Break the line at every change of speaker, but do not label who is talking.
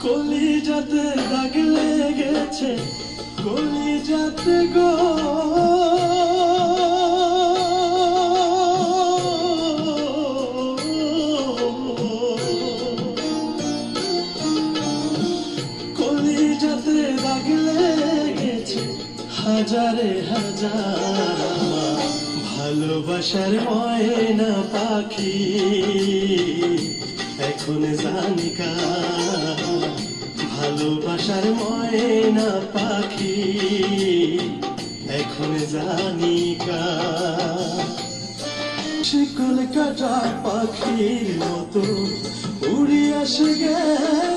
কলিজাতে দাগ লেগেছে কলিজাতে গো কলিজাতে দাগ লেগেছে হাজারে হাজার ভালোবাসার ময়না পাখি এখন জানি কার ভালোবাসার ময়না পাখি এখন জানি কার শিকল কাটা পাখির মতো উড়ে আসে গে